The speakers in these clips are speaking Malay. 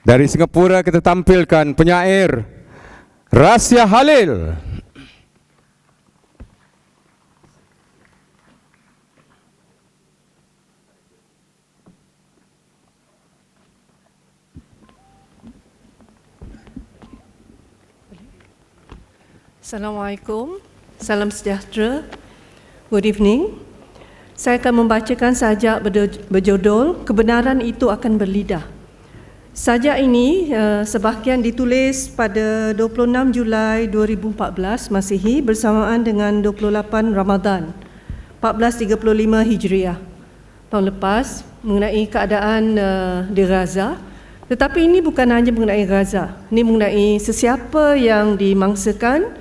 Dari Singapura kita tampilkan penyair Rasya Halil. Assalamualaikum, salam sejahtera, good evening. Saya akan membacakan sajak berjudul Kebenaran Itu Akan Berlidah. Sajak ini sebahagian ditulis pada 26 Julai 2014 Masihi bersamaan dengan 28 Ramadan 1435 Hijriah tahun lepas mengenai keadaan di Gaza. Tetapi ini bukan hanya mengenai Gaza, ini mengenai sesiapa yang dimangsakan,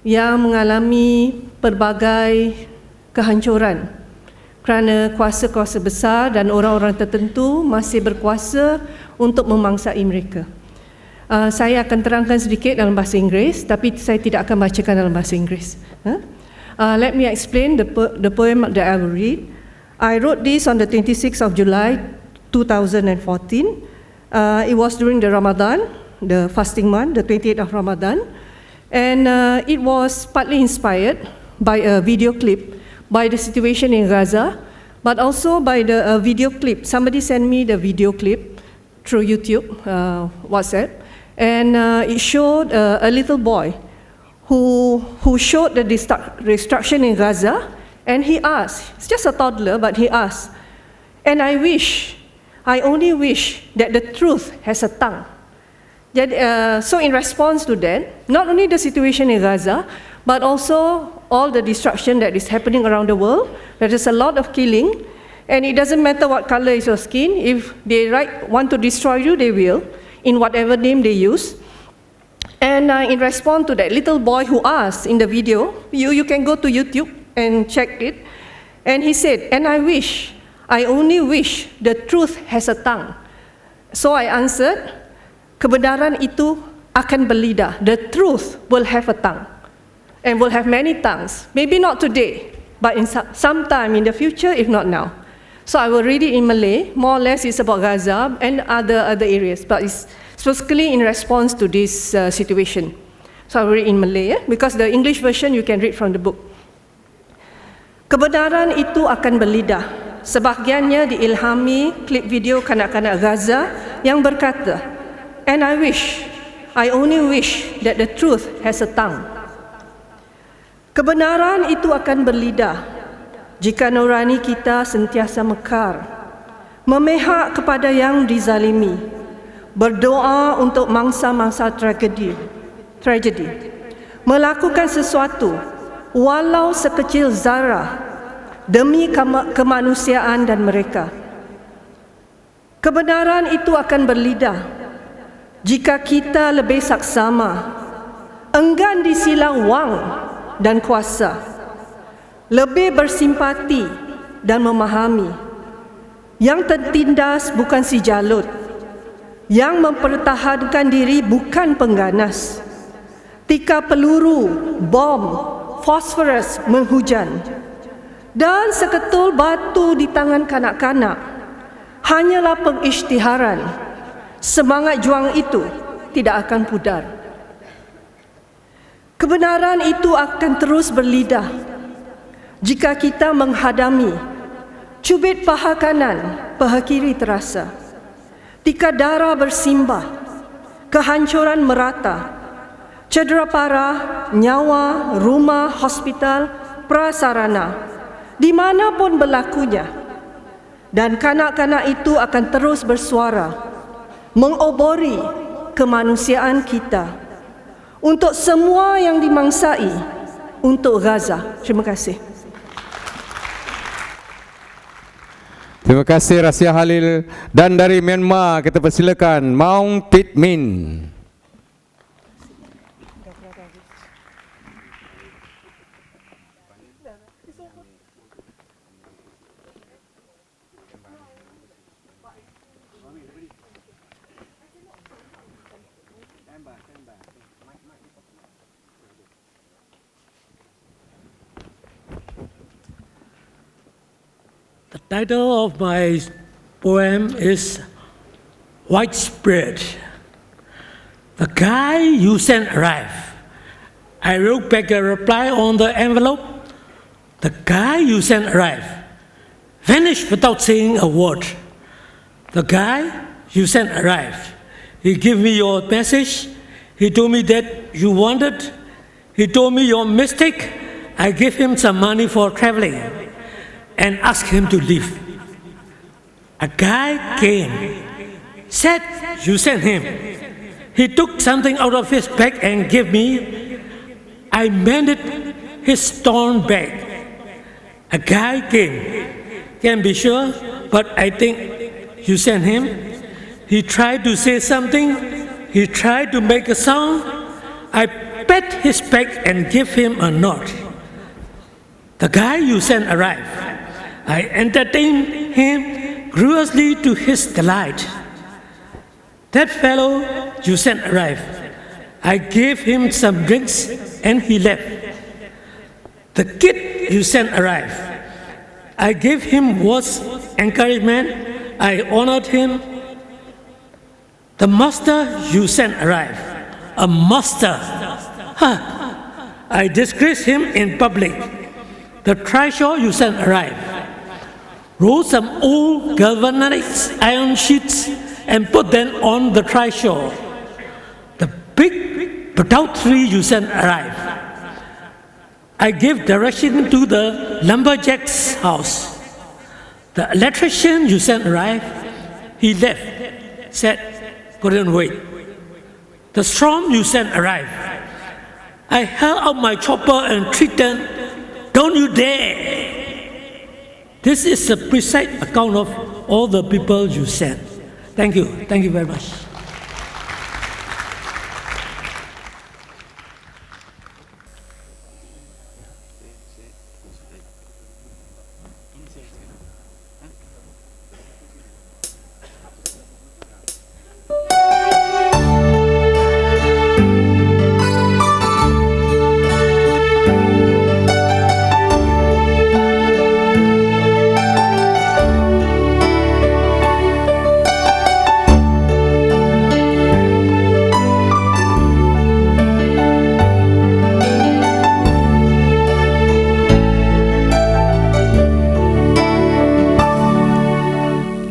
yang mengalami pelbagai kehancuran kerana kuasa-kuasa besar dan orang-orang tertentu masih berkuasa untuk memangsai mereka. Saya akan terangkan sedikit dalam bahasa Inggeris, tapi saya tidak akan bacakan dalam bahasa Inggeris. Let me explain the poem that I will read. I wrote this on the 26th of July 2014. It was during the Ramadan, the fasting month, the 28th of Ramadan. And it was partly inspired by a video clip by the situation in Gaza, but also by the video clip. Somebody sent me the video clip through YouTube, WhatsApp, and it showed a little boy who showed the destruction in Gaza, and he asked, it's just a toddler, but he asked, and I only wish that the truth has a tongue. So in response to that, not only the situation in Gaza, but also all the destruction that is happening around the world, there is a lot of killing, and it doesn't matter what color is your skin, if they want to destroy you, they will, in whatever name they use. And in response to that little boy who asked in the video, you can go to YouTube and check it, and he said, and I only wish the truth has a tongue. So I answered, kebenaran itu akan berlidah. The truth will have a tongue and will have many tongues. Maybe not today, but in sometime in the future, if not now. So I will read it in Malay. More or less it's about Gaza and other areas, but it's specifically in response to this situation. So I will read in Malay, because the English version you can read from the book. Kebenaran itu akan berlidah. Sebahagiannya diilhami klip video kanak-kanak Gaza yang berkata, and I only wish that the truth has a tongue. Kebenaran itu akan berlidah jika nurani kita sentiasa mekar, memihak kepada yang dizalimi, berdoa untuk mangsa-mangsa tragedi, melakukan sesuatu walau sekecil zarah demi kemanusiaan dan mereka. Kebenaran itu akan berlidah jika kita lebih saksama, enggan disilang wang dan kuasa, lebih bersimpati dan memahami, yang tertindas bukan si jalut, yang mempertahankan diri bukan pengganas, tika peluru, bom, fosforus menghujan, dan seketul batu di tangan kanak-kanak hanyalah pengisytiharan. Semangat juang itu tidak akan pudar. Kebenaran itu akan terus berlidah jika kita menghadami cubit paha kanan, paha kiri terasa, tika darah bersimbah, kehancuran merata, cedera parah, nyawa, rumah, hospital, prasarana, di manapun berlakunya. Dan kanak-kanak itu akan terus bersuara, mengobori kemanusiaan kita untuk semua yang dimangsai, untuk Gaza. Terima kasih. Terima kasih Rasya Halil. Dan dari Myanmar kita persilakan Maung Pit Min. The title of my poem is widespread. The guy you sent arrived. I wrote back a reply on the envelope. The guy you sent arrived. Vanished without saying a word. The guy you sent arrived. He gave me your message. He told me that you wanted. He told me your mistake. I gave him some money for traveling and asked him to leave. A guy came, said you sent him. He took something out of his bag and gave me. I mended his torn bag. A guy came. Can't be sure, but I think you sent him. He tried to say something. He tried to make a sound. I pat his back and gave him a nod. The guy you sent arrived. I entertained him graciously to his delight. That fellow you sent arrived. I gave him some drinks and he left. The kid you sent arrived. I gave him words encouragement. I honored him. The master you sent arrived. A master. I disgraced him in public. The trishaw you sent arrived. Rolled some old galvanized iron sheets and put them on the trishaw. The big burdock tree you sent arrived. I gave direction to the lumberjack's house. The electrician you sent arrived. He left, said, couldn't wait. The storm you sent arrived. I held out my chopper and threatened, don't you dare. This is a precise account of all the people you sent. Thank you. Thank you very much.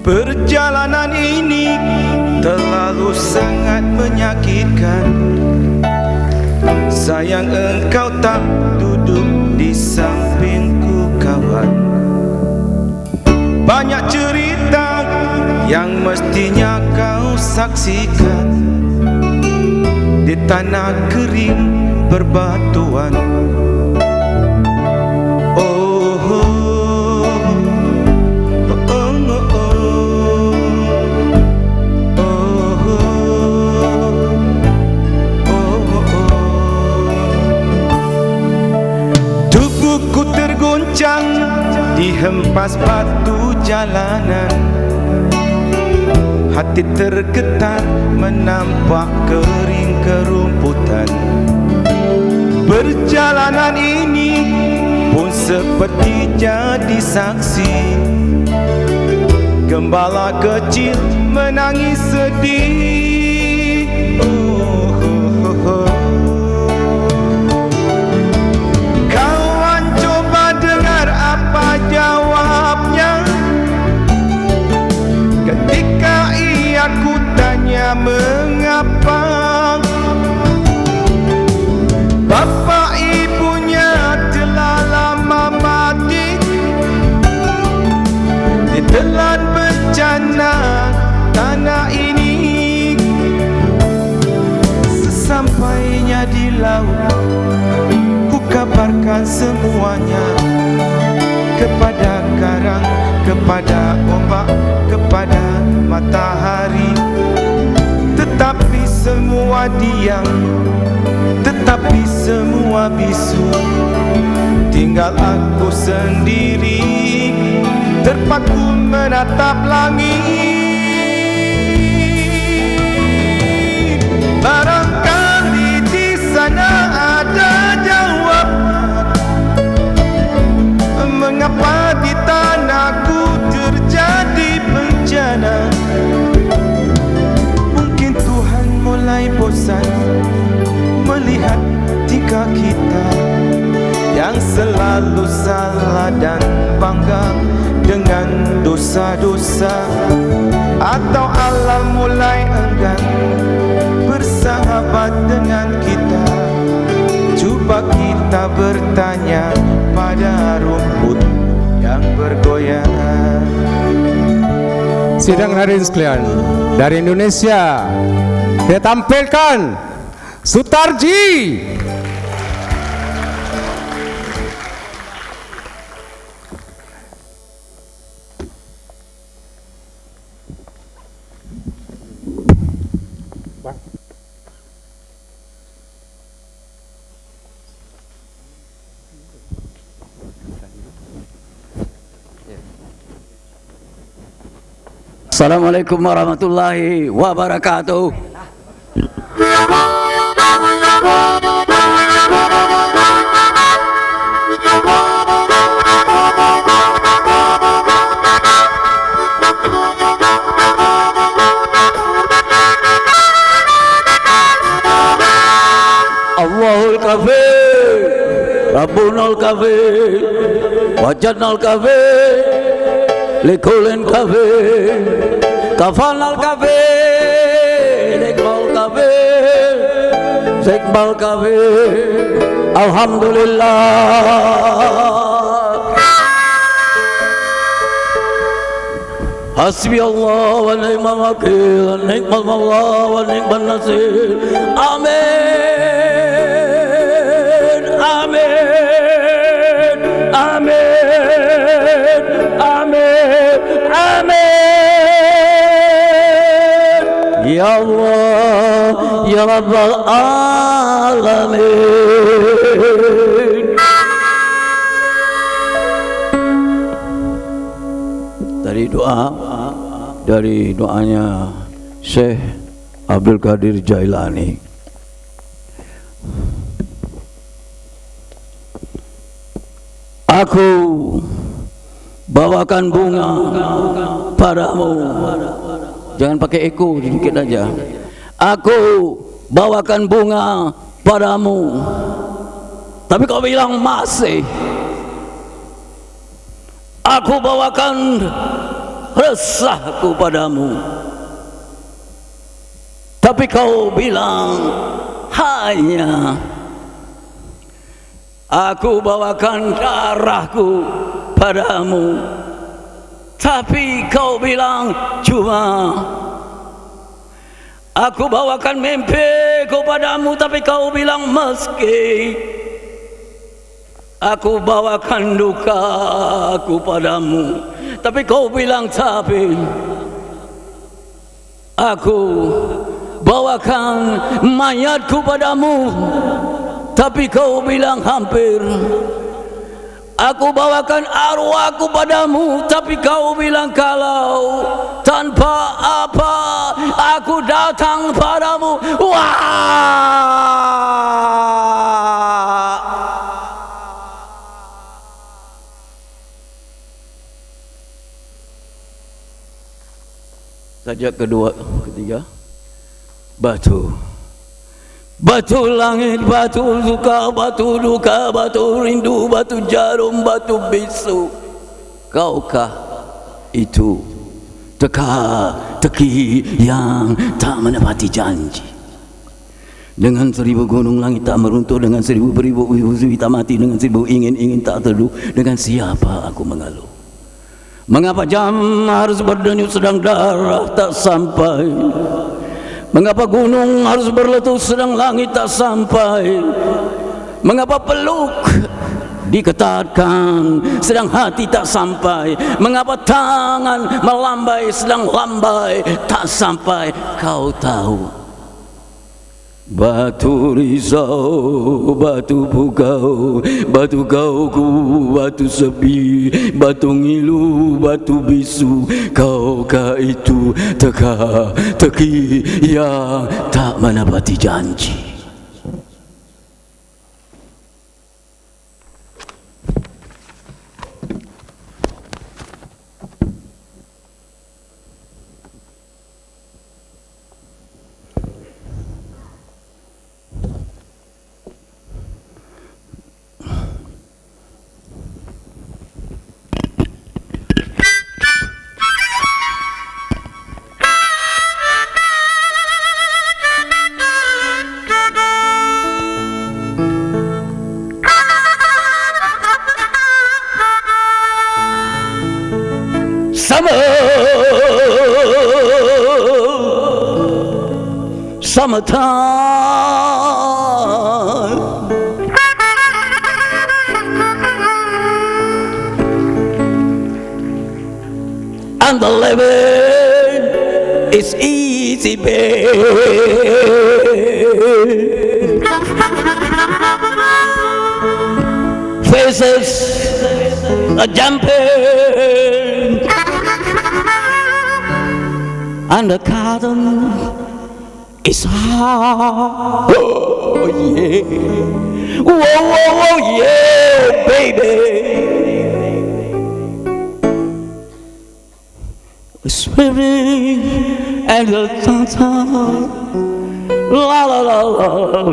Perjalanan ini terlalu sangat menyakitkan. Sayang engkau tak duduk di sampingku kawan. Banyak cerita yang mestinya kau saksikan di tanah kering berbatuan. Dihempas batu jalanan, hati tergetar menampak kering kerumputan. Perjalanan ini pun seperti jadi saksi. Gembala kecil menangis sedih. Kawan coba dengar apa jawabnya ketika ia kutanya mengapa bapak ibunya telah lama mati ditelan bencana tanah ini. Sesampainya di laut ku kabarkan semuanya kepada karang, kepada ombak, kepada matahari. Tetapi semua diam, tetapi semua bisu. Tinggal aku sendiri terpaku menatap langit. Barangkali di sana ada jawab mengapa di tanahku terjadi bencana. terpanggang dengan dosa-dosa, atau Allah mulai enggan bersahabat dengan kita. Cuba kita bertanya pada rumput yang bergoyang. Sidang hadirin sekalian, dari Indonesia kita tampilkan Sutarji. Assalamualaikum warahmatullahi wabarakatuh. Allahul kafir, Rabbunal kafir, wajadnal kafir, likulin kafir, kafanal kafir, likmal kafir, zikmal kafir. Alhamdulillah. Hasbi Allah wa ni'mal wakil, ni'mal mawla wa ni'mal nasir. Amin, amin, amin, amin, amin. Ya Allah, ya Rabbal alamin. Dari doanya Syekh Abdul Qadir Jailani. Aku bawakan bunga padamu. Jangan pakai eko, sedikit aja. Aku bawakan bunga padamu, tapi kau bilang masih. Aku bawakan resahku padamu, tapi kau bilang hanya. Aku bawakan darahku padamu, tapi kau bilang cuma. Aku bawakan mimpiku padamu, tapi kau bilang meski. Aku bawakan dukaku padamu, tapi kau bilang tapi. Aku bawakan mayatku padamu, tapi kau bilang hampir. Aku bawakan arwahku padamu, tapi kau bilang kalau. Tanpa apa aku datang padamu. Wah, sajak ketiga, batu. Batu langit, batu suka, batu duka, batu rindu, batu jarum, batu bisu. Kaukah itu teka-teki yang tak menepati janji? Dengan 1000 gunung langit tak meruntuh, dengan 1000 beribu tak mati, dengan 1000 ingin tak teduh. Dengan siapa aku mengeluh? Mengapa jam harus berdenyut sedang darah tak sampai? Mengapa gunung harus berletus sedang langit tak sampai? Mengapa peluk diketatkan sedang hati tak sampai? Mengapa tangan melambai sedang lambai tak sampai? Kau tahu. Batu risau, batu pukau, batu kauku, batu sepi, batu ngilu, batu bisu. Kaukah itu teka-teki yang tak menepati janji? summertime. And the living is easy, babe. Faces are jumping, and the curtain is high. Oh yeah, whoa, whoa, whoa, yeah, baby. Swimming and the ta-ta, la la la la.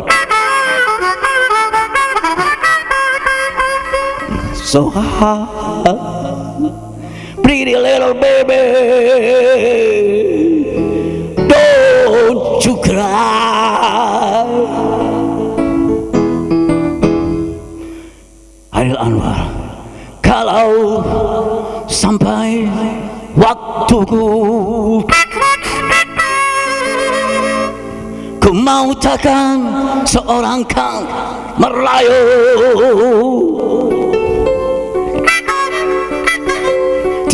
So high, pretty little baby, don't you cry. Hairil Anwar, kalau sampai waktuku, ku mau takkan seorang kang merayu.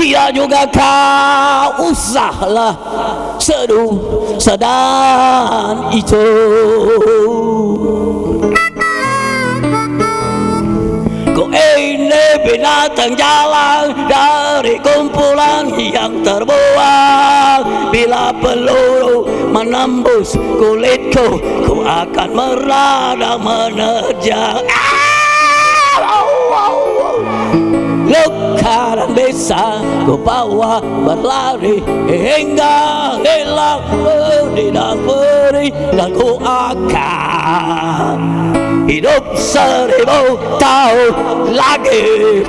Tidak juga kau usahlah seduh sedan itu. Kau ini binatang jalan dari kumpulan yang terbuang. Bila peluru menembus kulitku, ku akan merada menerjang. Luka dan bisa ku bawa berlari hingga hilang tidak perih, dan ku akan hidup 1000 tahun lagi.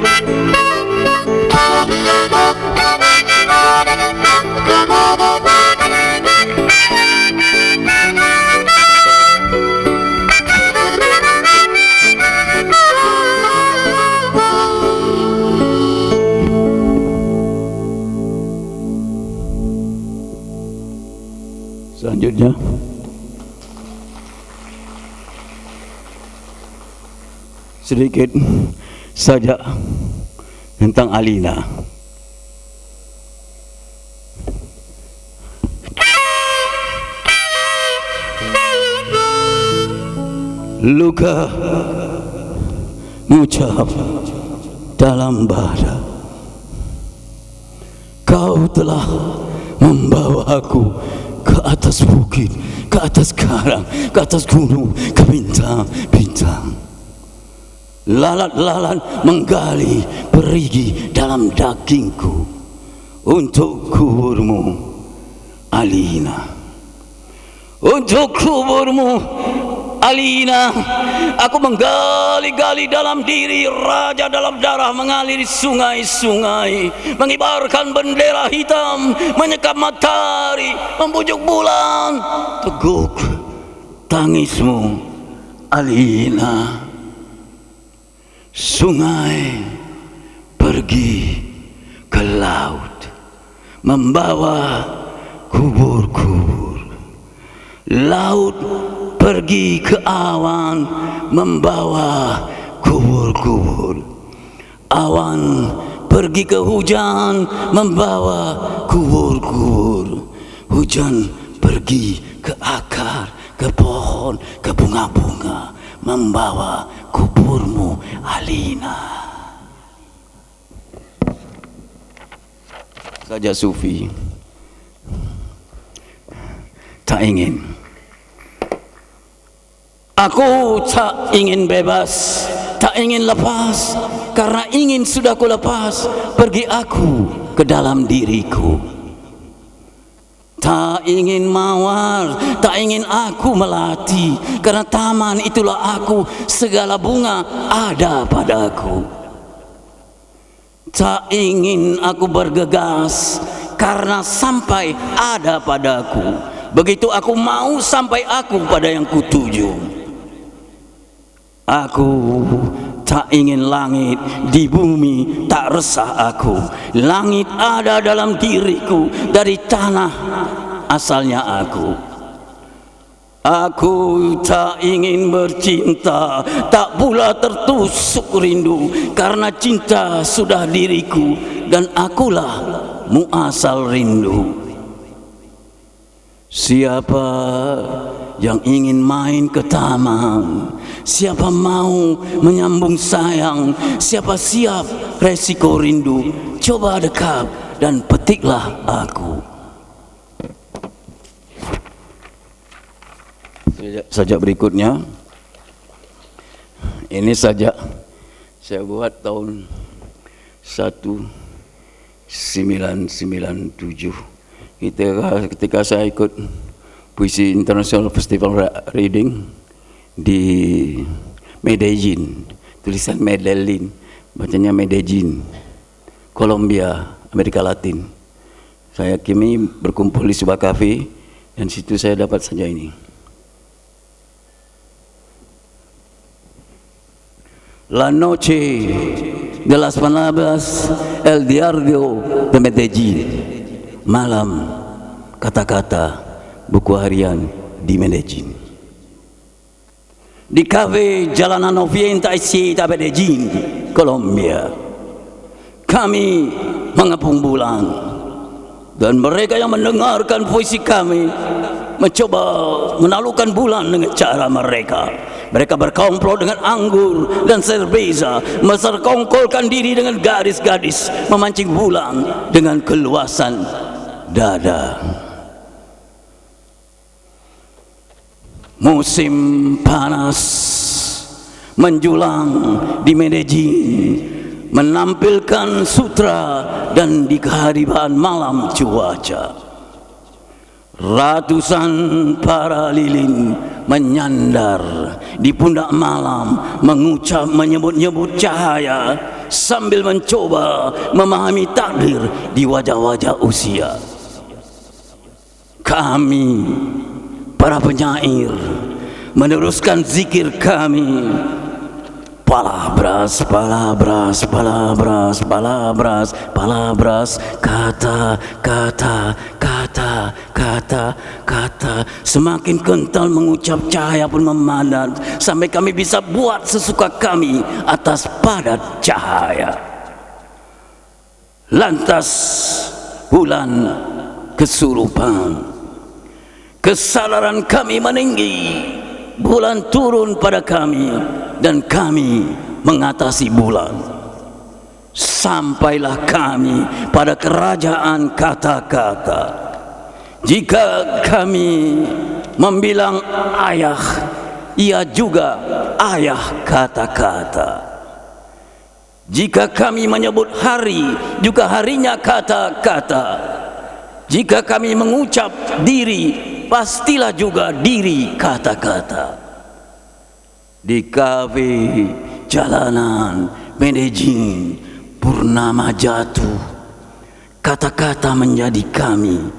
Selanjutnya sedikit saja tentang Alina. Luka mengucap dalam bada, kau telah membawaku ke atas bukit, ke atas karang, ke atas gunung, ke bintang-bintang. Lalat-lalat menggali perigi dalam dagingku untuk kuburmu, Alina. Untuk kuburmu, Alina, aku menggali-gali dalam diri raja dalam darah, mengaliri sungai-sungai, mengibarkan bendera hitam, menyekap matahari, membujuk bulan. Teguk tangismu, Alina. Sungai pergi ke laut, membawa kubur-kubur. Laut pergi ke awan, membawa kubur-kubur. Awan pergi ke hujan, membawa kubur-kubur. Hujan pergi ke akar, ke pohon, ke bunga-bunga, membawa kuburmu, Alina. Saja Sufi tak ingin. Aku tak ingin bebas, tak ingin lepas, karena ingin sudah ku lepas, pergi aku ke dalam diriku. Tak ingin mawar, tak ingin aku melati, karena taman itulah aku, segala bunga ada padaku. Tak ingin aku bergegas, karena sampai ada padaku. Begitu aku mau sampai aku pada yang kutuju. Aku tak ingin langit di bumi, tak resah aku. Langit ada dalam diriku, dari tanah asalnya aku. Aku tak ingin bercinta, tak pula tertusuk rindu, karena cinta sudah diriku dan akulah muasal rindu. Siapa yang ingin main ke taman, siapa mau menyambung sayang, siapa siap resiko rindu, coba dekat dan petiklah aku. Sajak berikutnya, ini sajak saya buat tahun 1997 ketika saya ikut Puisi International Festival Reading di Medellin, tulisan Medellin, bacanya Medellin, Kolombia, Amerika Latin. Kami berkumpul di sebuah kafe dan situ saya dapat sajak ini. La noche de las palabras, el diario de Medellin. Malam kata-kata, buku harian di Medellin. Di kafe Jalanan 97 Medellin, Kolombia. Kami mengepung bulan, dan mereka yang mendengarkan puisi kami mencoba menaklukkan bulan dengan cara mereka. Mereka berkomplot dengan anggur dan serbeza, menserkongkolkan diri dengan gadis-gadis, memancing bulan dengan keluasan dada. Musim panas menjulang di Medellin, menampilkan sutra dan di kehadiran malam cuaca. Ratusan para lilin menyandar di pundak malam, mengucap menyebut-nyebut cahaya sambil mencoba memahami takdir di wajah-wajah usia. Kami para penyair meneruskan zikir kami. Palabras, palabras, palabras, palabras, palabras, kata, kata, kata, kata, kata. Semakin kental mengucap, cahaya pun memadat, sampai kami bisa buat sesuka kami atas padat cahaya. Lantas bulan kesurupan, kesadaran kami meninggi. Bulan turun pada kami dan kami mengatasi bulan. Sampailah kami pada kerajaan kata-kata. Jika kami membilang ayah, ia juga ayah kata-kata. Jika kami menyebut hari, juga harinya kata-kata. Jika kami mengucap diri, pastilah juga diri kata-kata. Di kafe Jalanan Medellin, purnama jatuh, kata-kata menjadi kami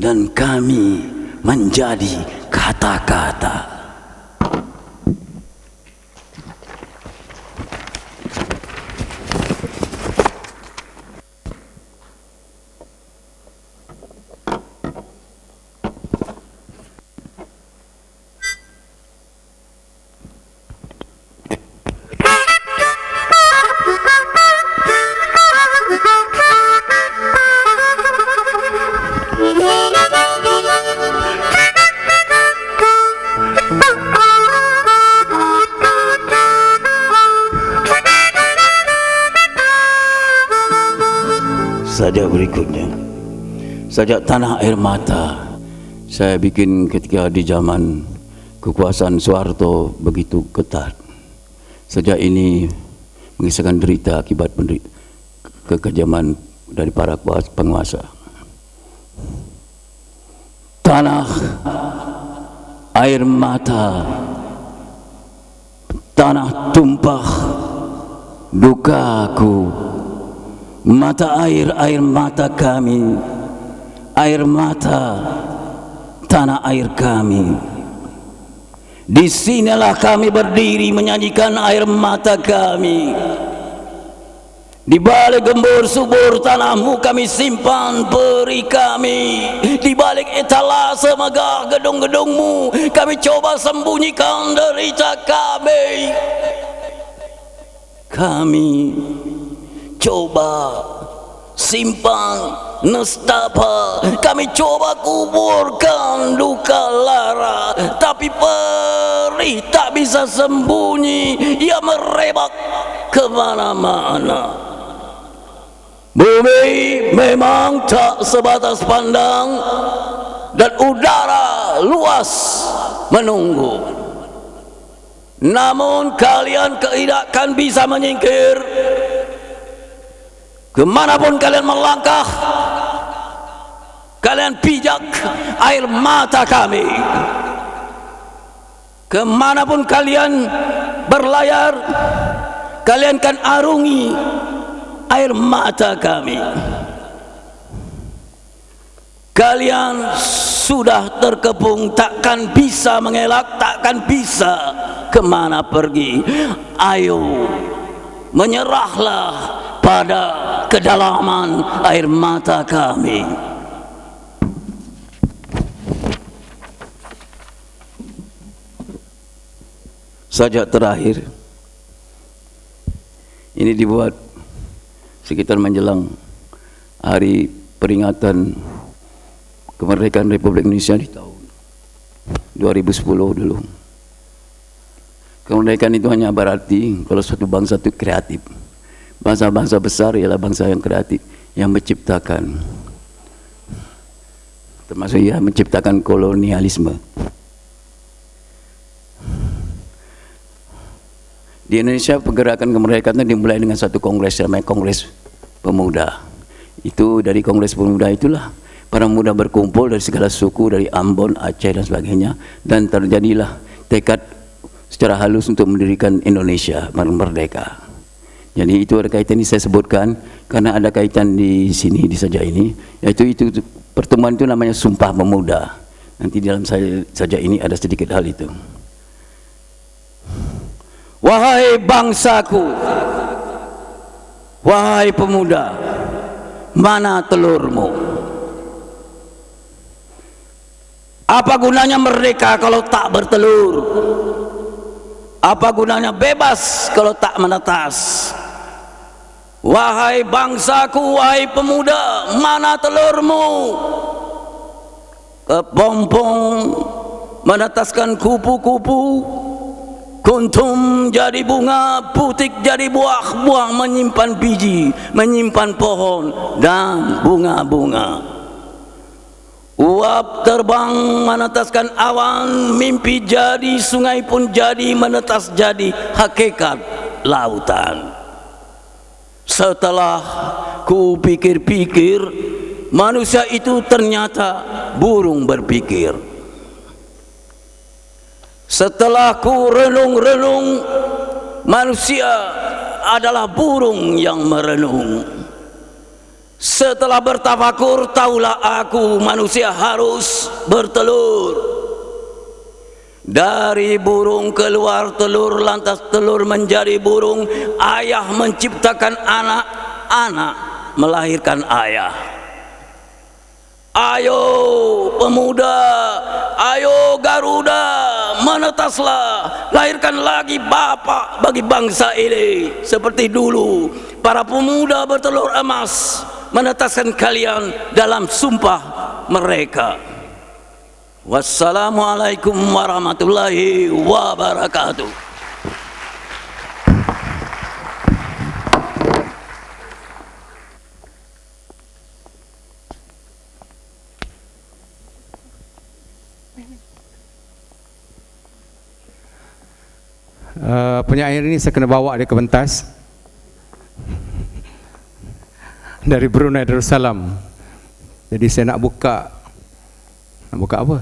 dan kami menjadi kata-kata. Sajak berikutnya, sajak Tanah Air Mata. Saya bikin ketika di zaman kekuasaan Soeharto begitu ketat. Sajak ini mengisahkan derita akibat kekejaman dari para penguasa. Tanah air mata, tanah tumpah dukaku. Mata air mata kami, air mata tanah air kami. Di sinilah kami berdiri menyanyikan air mata kami. Di balik gembur subur tanahmu kami simpan peri kami. Di balik etalase megah gedung-gedungmu kami coba sembunyikan derita kami. Kami coba simpan nestapa, kami coba kuburkan duka lara, tapi perih tak bisa sembunyi, ia merebak kemana-mana. Bumi memang tak sebatas pandang dan udara luas menunggu. Namun kalian tidak akan bisa menyingkir. Kemanapun kalian melangkah, kalian pijak air mata kami. Kemanapun kalian berlayar, kalian akan arungi air mata kami. Kalian sudah terkepung, takkan bisa mengelak, takkan bisa kemana pergi. Ayo, menyerahlah pada kedalaman air mata kami. Sajak terakhir ini dibuat sekitar menjelang hari peringatan kemerdekaan Republik Indonesia di tahun 2010 dulu. Kemerdekaan itu hanya berarti kalau suatu bangsa itu kreatif. Bangsa-bangsa besar ialah bangsa yang kreatif, yang menciptakan, termasuk ia menciptakan kolonialisme. Di Indonesia pergerakan kemerdekaan dimulai dengan satu kongres namanya Kongres Pemuda. Itu dari Kongres Pemuda itulah para pemuda berkumpul dari segala suku, dari Ambon, Aceh dan sebagainya, dan terjadilah tekad secara halus untuk mendirikan Indonesia merdeka. Jadi itu ada kaitan ini saya sebutkan karena ada kaitan di sini di sajak ini, yaitu itu pertemuan itu namanya Sumpah Pemuda. Nanti di dalam sajak ini ada sedikit hal itu. Wahai bangsaku, wahai pemuda, mana telurmu? Apa gunanya merdeka kalau tak bertelur? Apa gunanya bebas kalau tak menetas? Wahai bangsaku, wahai pemuda, mana telurmu? Kepompong menetaskan kupu-kupu, kuntum jadi bunga, putik jadi buah, buah menyimpan biji, menyimpan pohon dan bunga-bunga. Uap terbang menetaskan awan, mimpi jadi, sungai pun jadi, menetas jadi hakikat lautan. Setelah ku pikir-pikir, manusia itu ternyata burung berpikir. Setelah ku renung-renung, manusia adalah burung yang merenung. Setelah bertafakur, tahulah aku manusia harus bertelur. Dari burung keluar telur, lantas telur menjadi burung. Ayah menciptakan anak, anak melahirkan ayah. Ayo pemuda, ayo Garuda, menetaslah, lahirkan lagi bapak bagi bangsa ini. Seperti dulu para pemuda bertelur emas, menetaskan kalian dalam sumpah mereka. Wassalamualaikum warahmatullahi wabarakatuh. Penyair ini saya kena bawa dia ke pentas dari Brunei Darussalam. Jadi saya nak buka apa?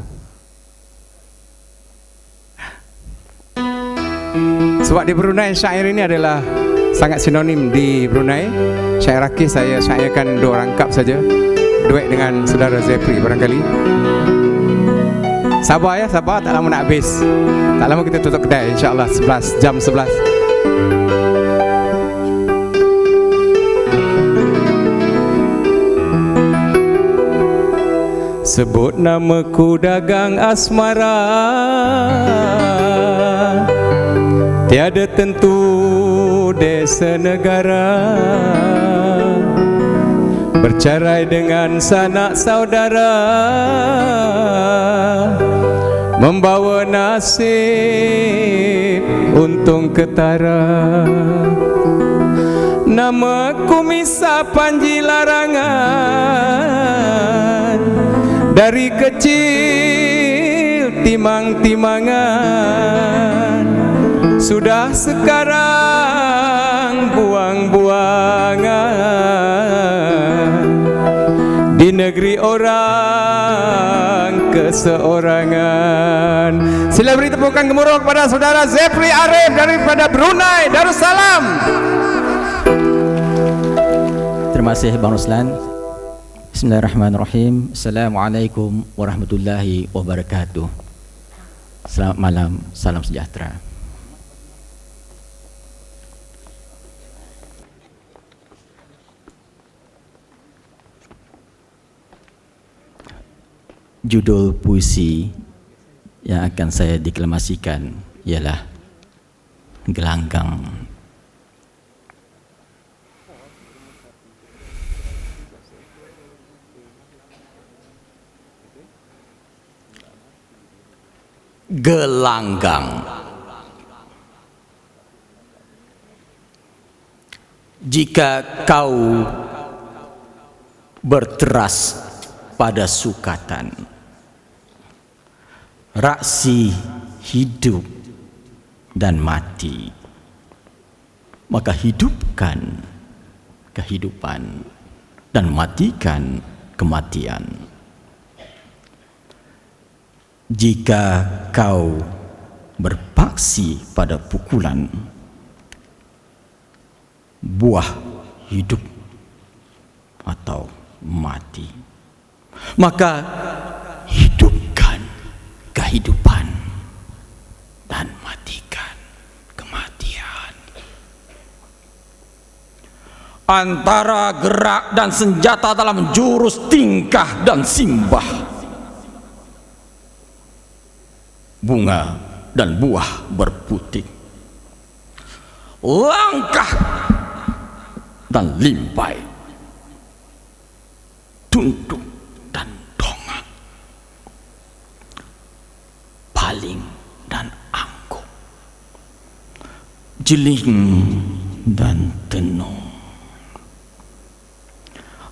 Sebab di Brunei syair ini adalah sangat sinonim di Brunei. Syair Rakis saya syairkan 2 rangkap saja, duet dengan saudara Zepri barangkali. Sabar ya, sabar, tak lama nak habis. Tak lama kita tutup kedai, insyaAllah 11, jam 11. sebut namaku dagang asmara, tiada tentu desa negara, bercerai dengan sanak saudara, membawa nasib untung ketara. Namaku Misa Panji Larangan, dari kecil timang-timangan, sudah sekarang buang-buangan di negeri orang keseorangan. Sila beri tepukan gemuruh kepada saudara Zefri Arif daripada Brunei Darussalam. Terima kasih Bang Ruslan. Bismillahirrahmanirrahim. Assalamualaikum warahmatullahi wabarakatuh. Selamat malam, salam sejahtera. Judul puisi yang akan saya deklamasikan ialah Gelanggang. Gelanggang. Jika kau berteras pada sukatan, raksi hidup dan mati, maka hidupkan kehidupan dan matikan kematian. Jika kau berpaksi pada pukulan, buah hidup atau mati, maka hidupkan kehidupan dan matikan kematian. Antara gerak dan senjata dalam jurus tingkah dan simbah, bunga dan buah berputik, langkah dan limpai, tunduk dan dongak, paling dan angkuh, jeling dan tenung,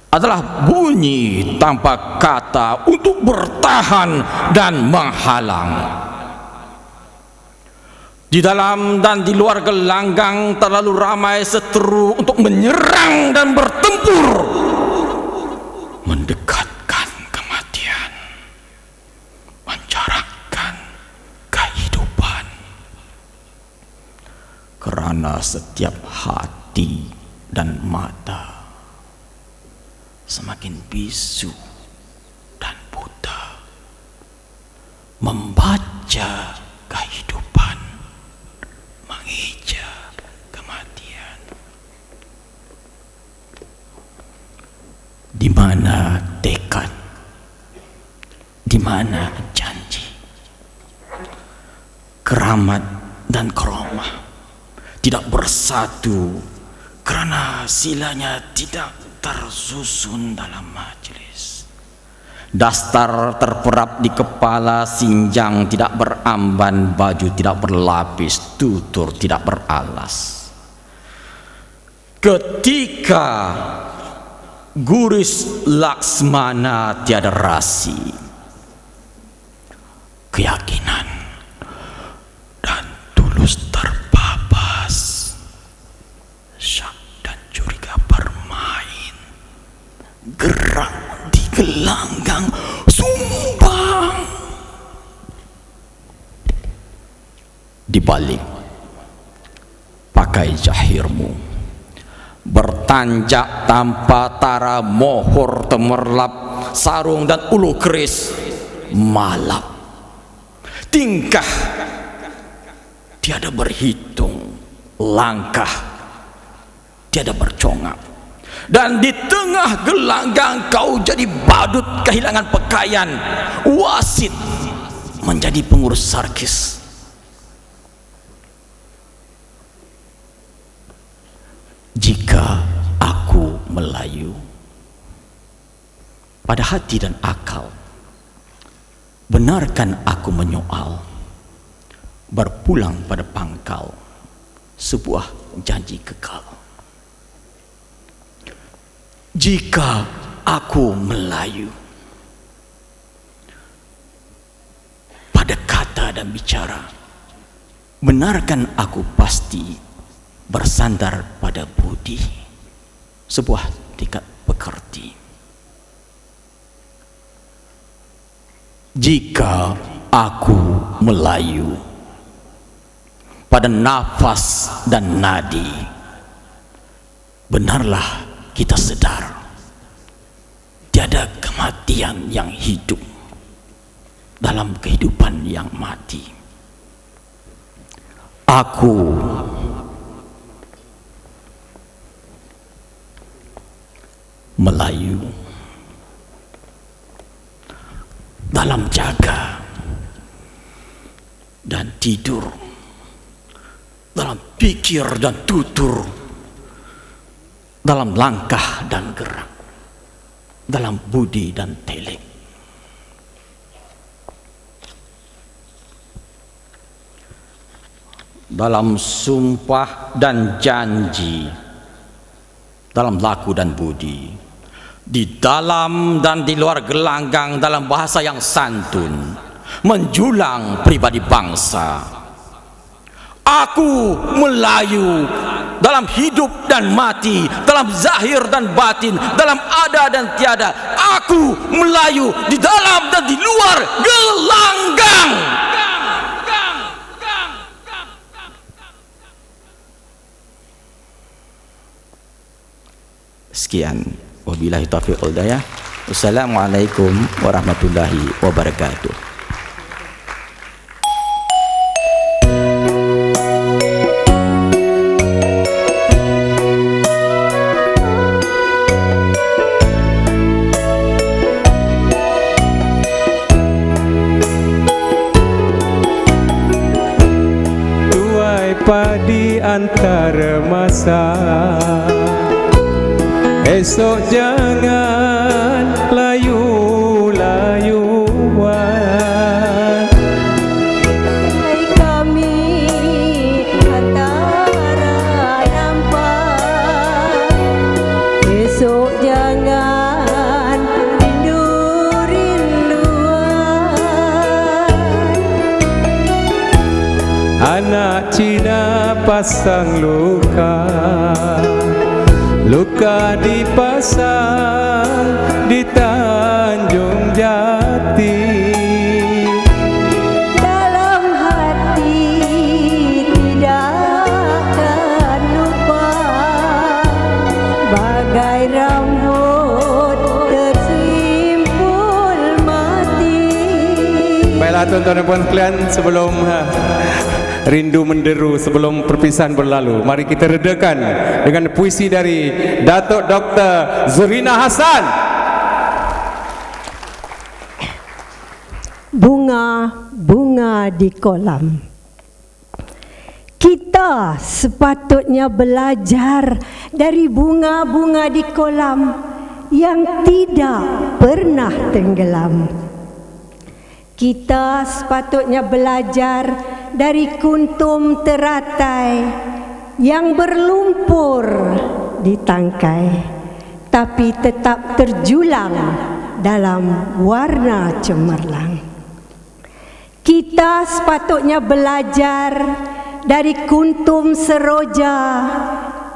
adalah bunyi tanpa kata untuk bertahan dan menghalang. Di dalam dan di luar gelanggang terlalu ramai seteru untuk menyerang dan bertempur, mendekatkan kematian, menjarakkan kehidupan. Kerana setiap hati dan mata semakin bisu dan buta membaca kehidupan, mengeja kematian. Di mana tekad, di mana janji, keramat dan karomah tidak bersatu kerana silanya tidak tersusun dalam majlis. Dastar terperap di kepala, sinjang tidak beramban, baju tidak berlapis, tutur tidak beralas. Ketika guris Laksmana tiada rasi, keyakinan dan tulus terbabas, syak dan curiga bermain, gerak di gelanggang sumbang. Di balik pakai jahirmu, bertanjak tanpa tara, mohor temerlap, sarung dan ulu keris malap, tingkah tiada berhitung, langkah tiada bercongak, Dan di tengah gelanggang kau jadi badut kehilangan pakaian, wasit menjadi pengurus sarkis. Jika aku Melayu pada hati dan akal, benarkan aku menyoal, berpulang pada pangkal sebuah janji kekal. Jika aku Melayu pada kata dan bicara, benarkan aku pasti bersandar pada budi, sebuah tingkat pekerti. Jika aku Melayu pada nafas dan nadi, benarlah kita sedar tiada kematian yang hidup dalam kehidupan yang mati. Aku Melayu dalam jaga dan tidur, dalam pikir dan tutur, dalam langkah dan gerak, dalam budi dan telik. Dalam sumpah dan janji, dalam laku dan budi, di dalam dan di luar gelanggang, dalam bahasa yang santun, menjulang pribadi bangsa. Aku Melayu dalam hidup dan mati, dalam zahir dan batin, dalam ada dan tiada. Aku Melayu di dalam dan di luar gelanggang. Sekian, wabillahi taufiq wal hidayah. Wassalamualaikum warahmatullahi wabarakatuh. Padi antara masa, esok jangan layu-layuan. Hai kami antara nampak, esok jangan rindu-rinduan. Anak Cina pasang luka, luka dipasang di Tanjung Jati. Dalam hati tidak akan lupa, bagai rambut tersimpul mati. Baiklah tuan-tuan dan puan sekalian, sebelum rindu menderu, sebelum perpisahan berlalu, mari kita redakan dengan puisi dari Datuk Dr. Zurina Hassan. Bunga-bunga di kolam. Kita sepatutnya belajar dari bunga-bunga di kolam yang tidak pernah tenggelam. Kita sepatutnya belajar dari kuntum teratai yang berlumpur di tangkai, tapi tetap terjulang dalam warna cemerlang. Kita sepatutnya belajar dari kuntum seroja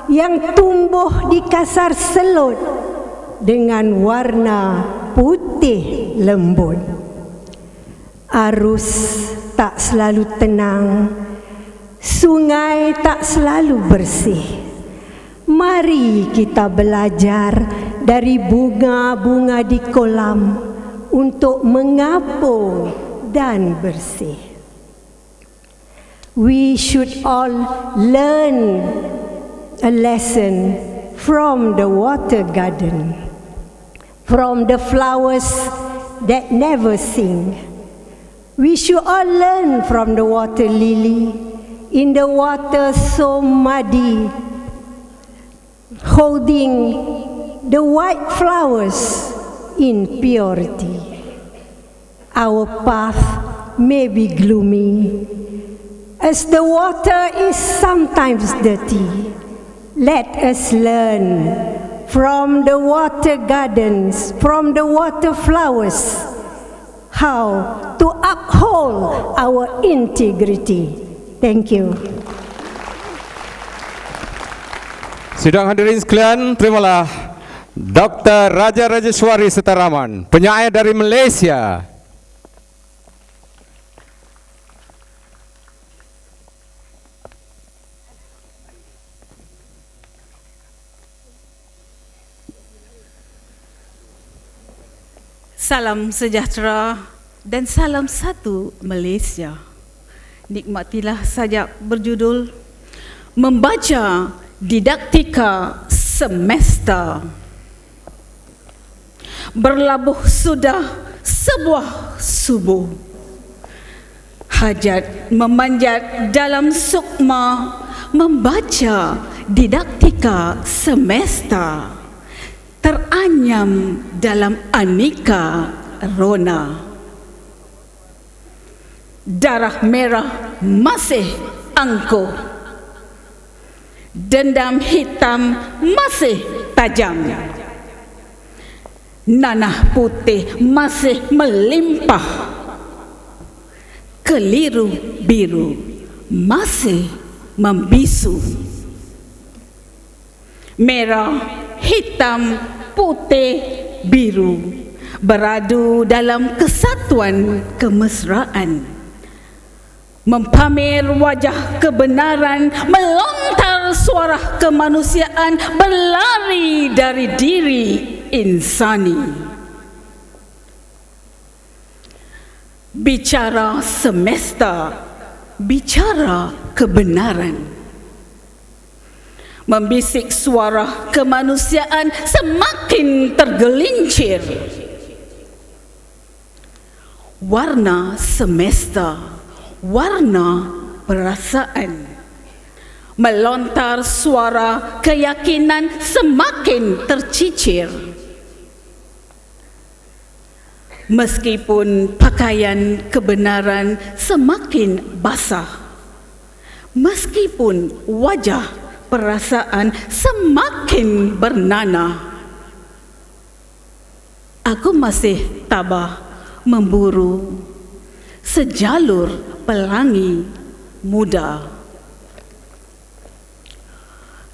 yang tumbuh di kasar selut dengan warna putih lembut. Arus tak selalu tenang, sungai tak selalu bersih. Mari kita belajar dari bunga-bunga di kolam untuk mengapung dan bersih. We should all learn a lesson from the water garden, from the flowers that never sing. We should all learn from the water lily, in the water so muddy, holding the white flowers in purity. Our path may be gloomy, as the water is sometimes dirty. Let us learn from the water gardens, from the water flowers, how to uphold our integrity. Thank you. Sidang hadirin sekalian, terimalah Dr. Raja Rajeswari Setaraman, penyair dari Malaysia. Salam sejahtera dan salam satu Malaysia. Nikmatilah sajak berjudul Membaca Didaktika Semester. Berlabuh sudah sebuah subuh, hajat memanjat dalam sukma membaca didaktika semesta, teranyam dalam aneka rona. Darah merah masih angkuh, dendam hitam masih tajam, nanah putih masih melimpah, keliru biru masih membisu. Merah, hitam, putih, biru beradu dalam kesatuan kemesraan, mempamer wajah kebenaran, melontar suara kemanusiaan, berlari dari diri insani. Bicara semesta, bicara kebenaran. Membisik suara kemanusiaan semakin tergelincir. Warna semesta, warna perasaan. Melontar suara keyakinan semakin tercicir. Meskipun pakaian kebenaran semakin basah, meskipun wajah perasaan semakin bernanah, aku masih tabah memburu sejalur pelangi muda.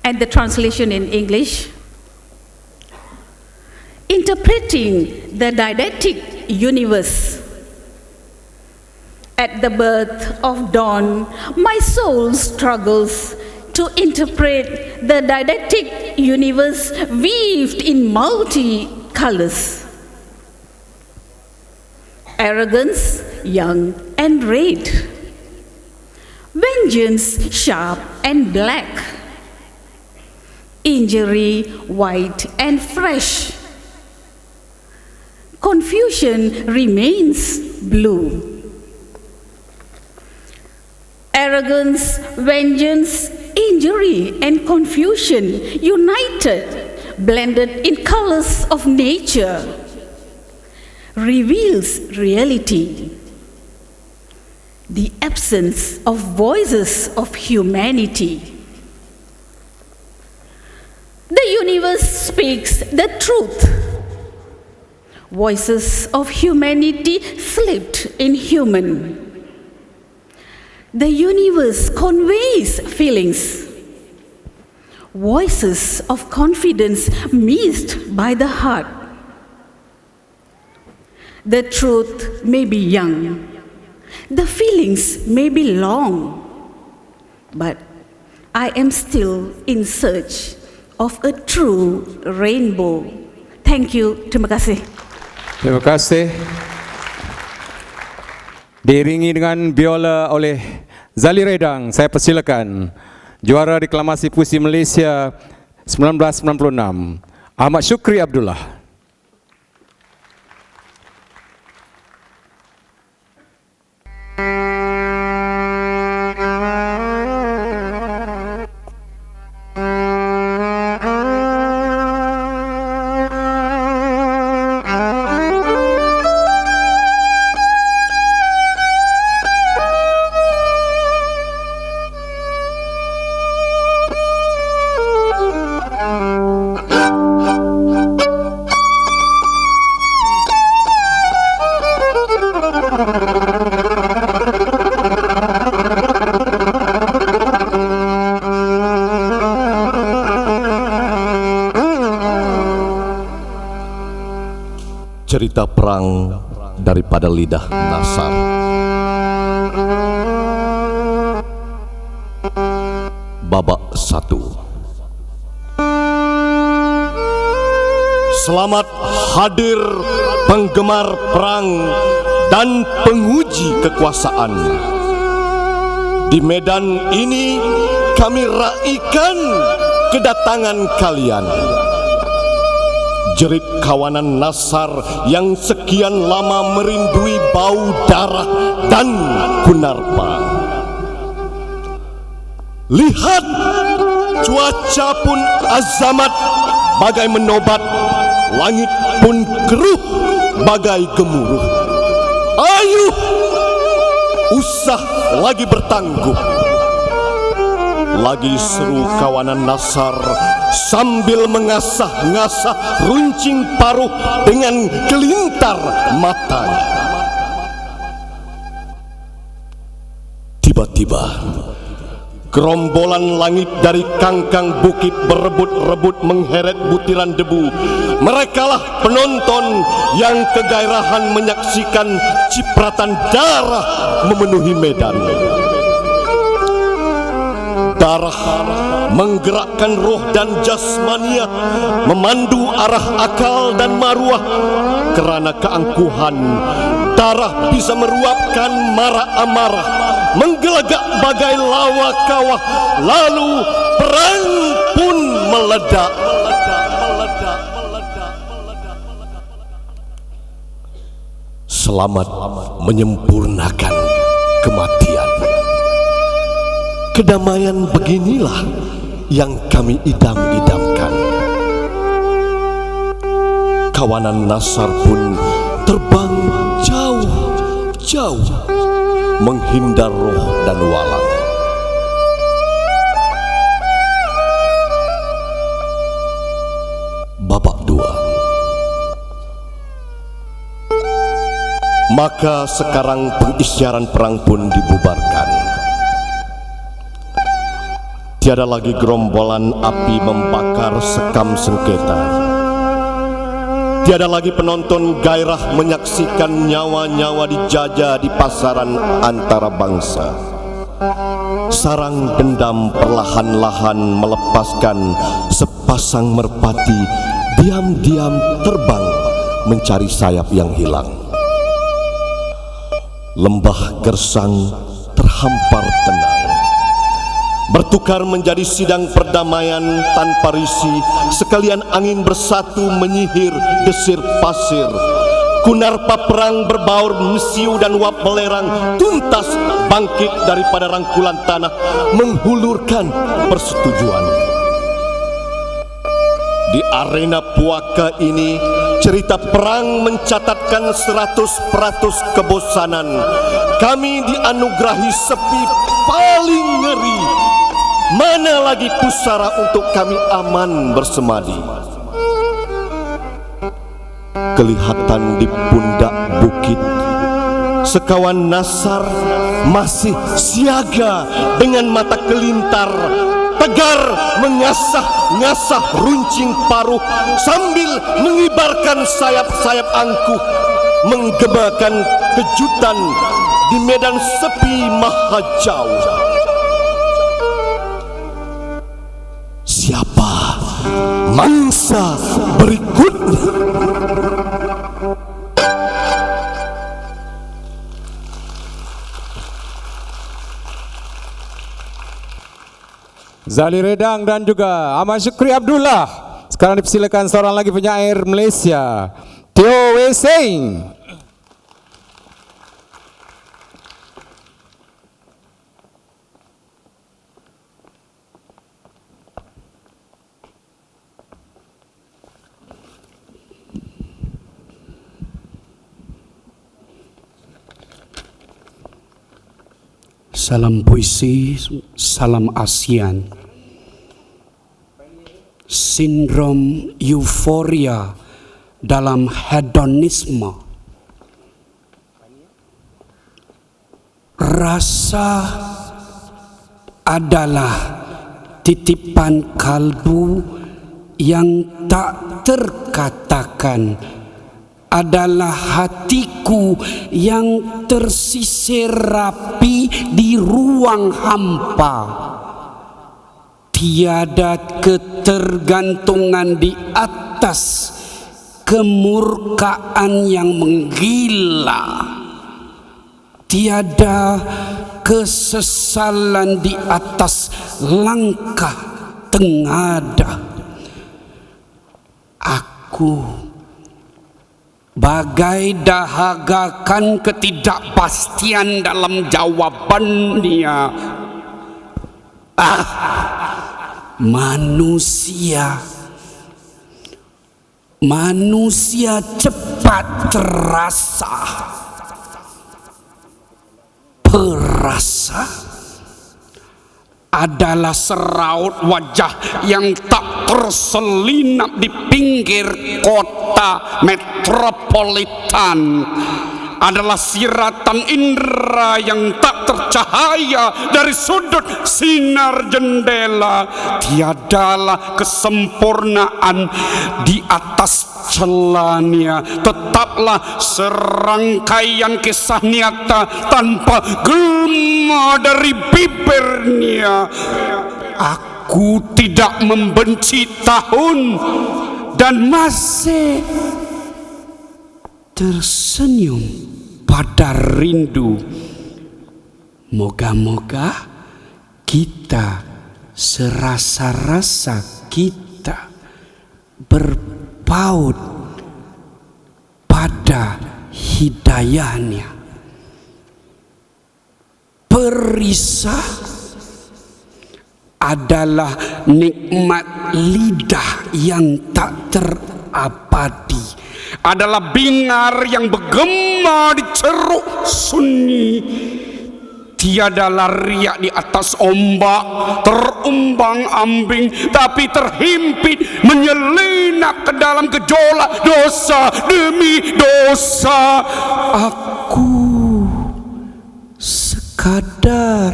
And the translation in English: interpreting the didactic universe. At the birth of dawn, my soul struggles to interpret the didactic universe weaved in multi-colors. Arrogance, young and red. Vengeance, sharp and black. Injury, white and fresh. Confusion remains blue. Arrogance, vengeance, injury and confusion united, blended in colors of nature, reveals reality, the absence of voices of humanity. The universe speaks the truth. Voices of humanity slipped in human. The universe conveys feelings, voices of confidence missed by the heart. The truth may be young, the feelings may be long, but I am still in search of a true rainbow. Thank you. Terima kasih. Terima kasih. Diiringi dengan biola oleh Zali Redang, saya persilakan juara deklamasi puisi Malaysia 1996. Ahmad Syukri Abdullah. Cerita perang daripada lidah Nasar. Babak 1. Selamat hadir penggemar perang dan penguji kekuasaan. Di medan ini kami raikan kedatangan kalian. Jerit kawanan Nasar yang sekian lama merindui bau darah dan Kunarpa. Lihat, cuaca pun azamat bagai menobat, langit pun keruh bagai gemuruh. Ayo, usah lagi bertangguh. Lagi seru kawanan Nasar sambil mengasah-ngasah runcing paruh dengan gelintar matanya. Tiba-tiba gerombolan langit dari kangkang bukit berebut-rebut mengheret butiran debu. Merekalah penonton yang kegairahan menyaksikan cipratan darah memenuhi medan. Darah menggerakkan roh dan jasmaniah, memandu arah akal dan maruah. Kerana keangkuhan, darah bisa meruapkan mara amarah, menggelagak bagai lawa kawah, lalu perang pun meledak. Selamat menyempurnakan kematian. Kedamaian beginilah yang kami idam-idamkan. Kawanan Nasar pun terbang jauh-jauh menghindar roh dan walang. Babak 2. Maka sekarang pengisyaran perang pun dibubarkan. Tiada lagi gerombolan api membakar sekam sengketa. Tiada lagi penonton gairah menyaksikan nyawa-nyawa dijajah di pasaran antara bangsa. Sarang dendam perlahan-lahan melepaskan sepasang merpati diam-diam terbang mencari sayap yang hilang. Lembah gersang terhampar tenang, bertukar menjadi sidang perdamaian tanpa risih. Sekalian angin bersatu menyihir desir pasir. Kunarpa perang berbaur mesiu dan uap belerang tuntas bangkit daripada rangkulan tanah, menghulurkan persetujuan. Di arena puaka ini, cerita perang mencatatkan 100% kebosanan. Kami dianugerahi sepi paling ngeri. Mana lagi pusara untuk kami aman bersemadi. Kelihatan di pundak bukit, sekawan Nasar masih siaga dengan mata kelintar, tegar mengasah-ngasah runcing paruh sambil mengibarkan sayap-sayap angkuh, menggemakan kejutan di medan sepi maha jauh. Siapa mangsa berikutnya? Zali Redang dan juga Ahmad Syukri Abdullah. Sekarang dipersilakan seorang lagi penyair Malaysia, Teo Wei Sing. Salam puisi, salam ASEAN. Sindrom euforia dalam hedonisme. Rasa adalah titipan kalbu yang tak terkatakan, adalah hatiku yang tersisir rapi di ruang hampa. Tiada ketergantungan di atas kemurkaan yang menggila. Tiada kesesalan di atas langkah tengadah. Aku bagai dahagakan ketidakpastian dalam jawabannya. Manusia cepat terasa, perasa adalah seraut wajah yang tak terselinap di pinggir kota metropolitan, adalah siratan indera yang tak tercahaya dari sudut sinar jendela. Tiadalah kesempurnaan di atas celanya, tetaplah serangkaian kisah nyata tanpa gema dari bibirnya. Aku tidak membenci tahun dan masih tersenyum pada rindu. Moga-moga kita serasa-rasa kita berpaut pada hidayahnya. Perisah adalah nikmat lidah yang tak terabadi, adalah bingar yang bergema di ceruk sunyi. Tiadalah riak di atas ombak, terumbang-ambing, tapi terhimpit menyelinap ke dalam gejolak dosa demi dosa. Aku sekadar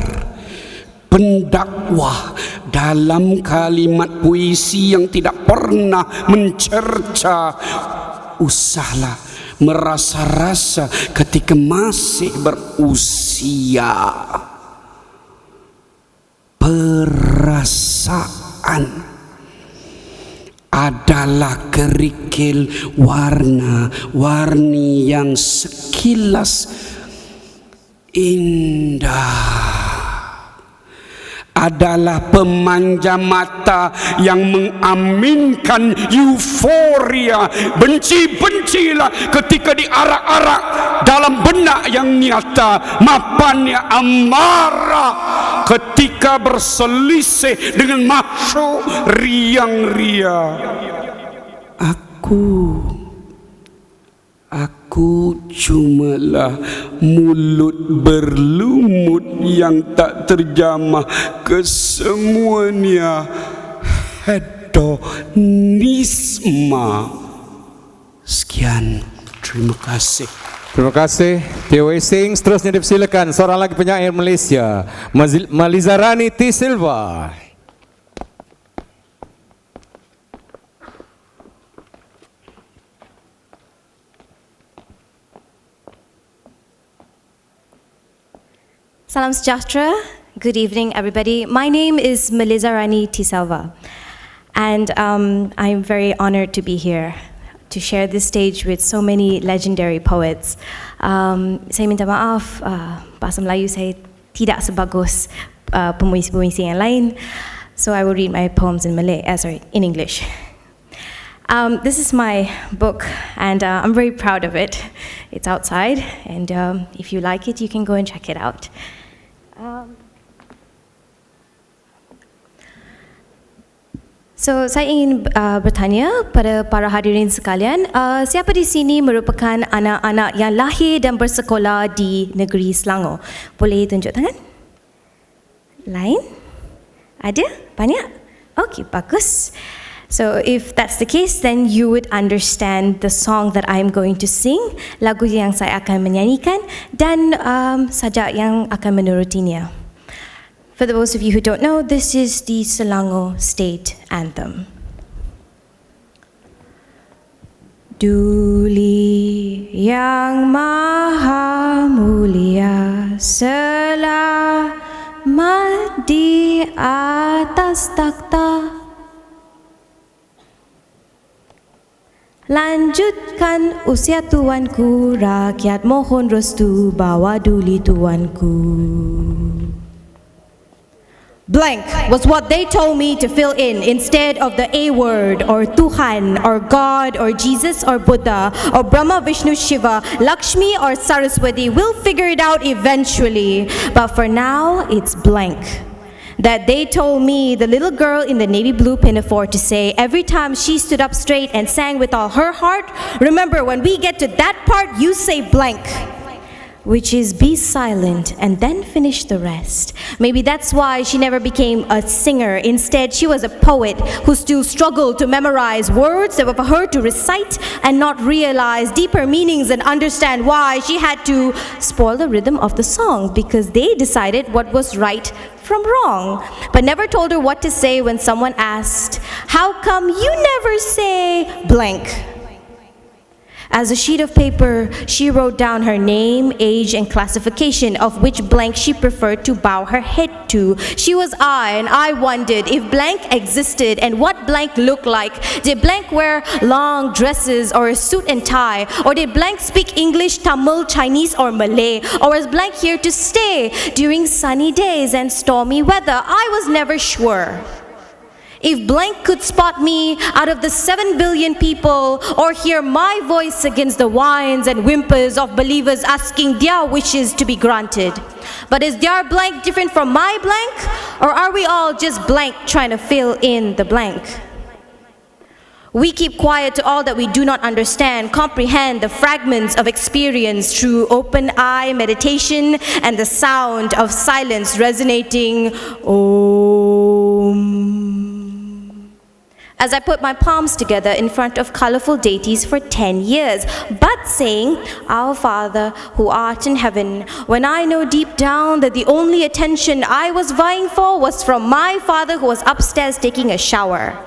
pendakwah dalam kalimat puisi yang tidak pernah mencerca. Usahlah merasa-rasa ketika masih berusia. Perasaan adalah kerikil warna-warni yang sekilas indah, adalah pemanja mata yang mengaminkan euforia. Benci-bencilah ketika diarak-arak dalam benak yang nyata. Mapannya amarah ketika berselisih dengan maksud riang-ria. Aku cumalah mulut berlumut yang tak terjamah kesemuanya hedonisme. Sekian, terima kasih. Terima kasih Teo Wei Sing. Seterusnya dipersilakan seorang lagi penyair Malaysia, Malizarani T. Silva. Salam sejahtera. Good evening, everybody. My name is Malizarani T. Silva, and I'm very honored to be here to share this stage with so many legendary poets. Saya minta maaf, bahasa Melayu saya tidak sebagus pemuisi-pemuisi yang lain. So I will read my poems in in English. This is my book, and I'm very proud of it. It's outside, and if you like it, you can go and check it out. So saya ingin bertanya pada para hadirin sekalian, siapa di sini merupakan anak-anak yang lahir dan bersekolah di negeri Selangor? Boleh tunjuk tangan? Lain? Ada? Banyak? Okay, bagus. So if that's the case, then you would understand the song that I'm going to sing, lagu yang saya akan menyanyikan, dan sajak yang akan menurutinya. For those of you who don't know, this is the Selangor State Anthem. Duli yang maha mulia selamat di atas takhta, lanjutkan usia tuanku, rakyat mohon restu bawa duli tuanku. Blank was what they told me to fill in instead of the A word, or Tuhan, or God, or Jesus, or Buddha, or Brahma, Vishnu, Shiva, Lakshmi, or Saraswati. We'll figure it out eventually, but for now, it's blank. That they told me, the little girl in the navy blue pinafore, to say every time she stood up straight and sang with all her heart, remember, when we get to that part, you say blank, which is be silent and then finish the rest. Maybe that's why she never became a singer. Instead, she was a poet who still struggled to memorize words that were for her to recite and not realize deeper meanings and understand why she had to spoil the rhythm of the song because they decided what was right from wrong, but never told her what to say when someone asked, "How come you never say blank?" As a sheet of paper, she wrote down her name, age, and classification of which blank she preferred to bow her head to. She was I, and I wondered if blank existed and what blank looked like. Did blank wear long dresses or a suit and tie? Or did blank speak English, Tamil, Chinese, or Malay? Or was blank here to stay during sunny days and stormy weather? I was never sure. If blank could spot me out of the 7 billion people, or hear my voice against the whines and whimpers of believers asking their wishes to be granted. But is their blank different from my blank? Or are we all just blank trying to fill in the blank? We keep quiet to all that we do not understand, comprehend the fragments of experience through open eye meditation and the sound of silence resonating Om. As I put my palms together in front of colorful deities for 10 years, but saying, "Our Father who art in heaven," when I know deep down that the only attention I was vying for was from my father who was upstairs taking a shower,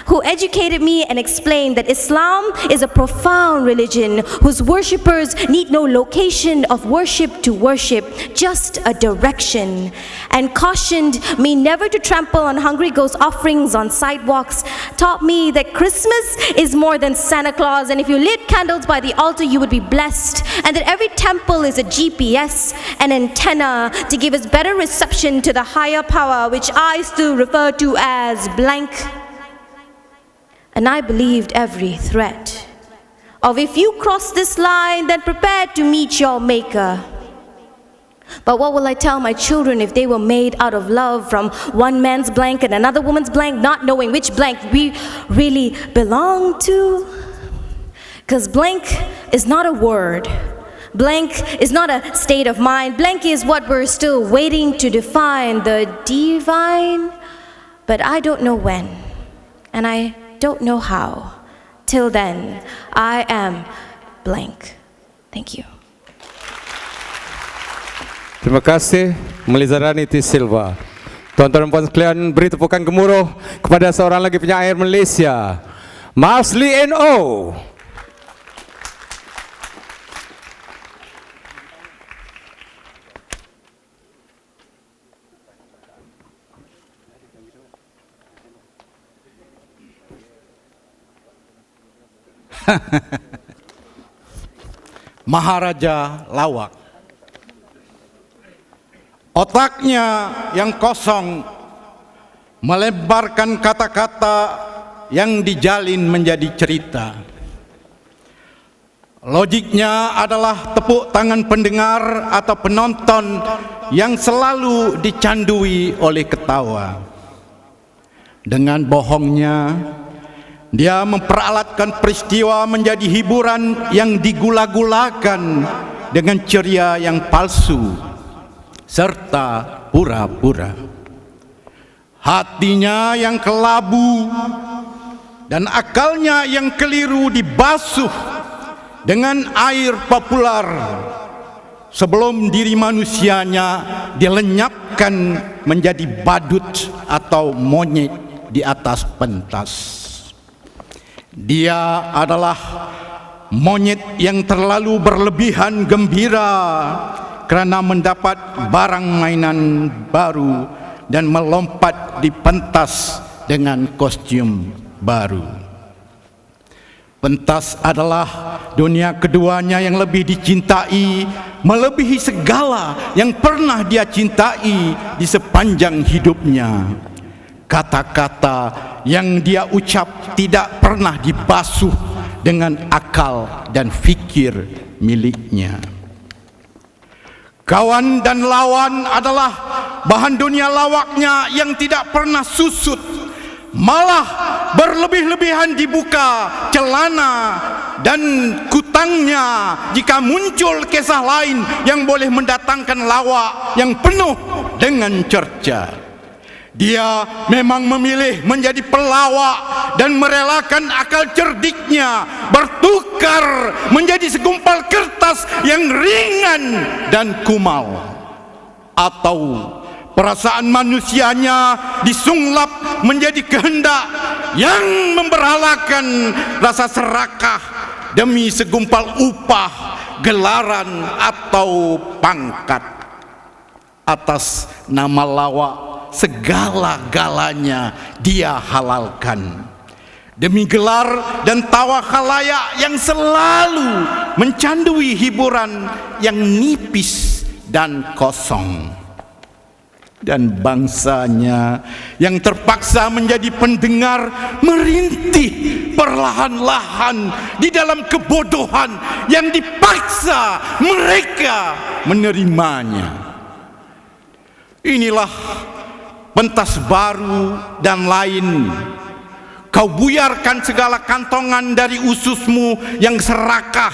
who educated me and explained that Islam is a profound religion whose worshippers need no location of worship to worship, just a direction, and cautioned me never to trample on hungry ghost offerings on sidewalks, taught me that Christmas is more than Santa Claus, and if you lit candles by the altar you would be blessed, and that every temple is a GPS, an antenna to give us better reception to the higher power, which I still refer to as blank. And I believed every threat of if you cross this line, then prepare to meet your maker. But what will I tell my children if they were made out of love from one man's blank and another woman's blank, not knowing which blank we really belong to? Because blank is not a word. Blank is not a state of mind. Blank is what we're still waiting to define, the divine. But I don't know when, and I don't know how. Till then, I am blank. Thank you. Terima kasih Melizarani T. Silva. Tuan-tuan dan puan sekalian, beri tepukan gemuruh kepada seorang lagi penyair Malaysia, Marsli N.O. Maharaja Lawak. Otaknya yang kosong melebarkan kata-kata yang dijalin menjadi cerita. Logiknya adalah tepuk tangan pendengar atau penonton yang selalu dicandui oleh ketawa. Dengan bohongnya, dia memperalatkan peristiwa menjadi hiburan yang digula-gulakan dengan ceria yang palsu serta pura-pura. Hatinya yang kelabu dan akalnya yang keliru dibasuh dengan air populer sebelum diri manusianya dilenyapkan menjadi badut atau monyet di atas pentas. Dia adalah monyet yang terlalu berlebihan gembira kerana mendapat barang mainan baru dan melompat di pentas dengan kostum baru. Pentas adalah dunia keduanya yang lebih dicintai, melebihi segala yang pernah dia cintai di sepanjang hidupnya. Kata-kata yang dia ucap tidak pernah dibasuh dengan akal dan fikir miliknya. Kawan dan lawan adalah bahan dunia lawaknya yang tidak pernah susut, malah berlebih-lebihan dibuka celana dan kutangnya jika muncul kisah lain yang boleh mendatangkan lawak yang penuh dengan cerca. Dia memang memilih menjadi pelawak dan merelakan akal cerdiknya bertukar menjadi segumpal kertas yang ringan dan kumal. Atau perasaan manusianya disunglap menjadi kehendak yang memberhalakan rasa serakah demi segumpal upah, gelaran atau pangkat. Atas nama lawak, segala-galanya dia halalkan demi gelar dan tawa khalayak yang selalu mencandui hiburan yang nipis dan kosong. Dan bangsanya yang terpaksa menjadi pendengar merintih perlahan-lahan di dalam kebodohan yang dipaksa mereka menerimanya. Inilah pentas baru dan lain. Kau buyarkan segala kantongan dari ususmu yang serakah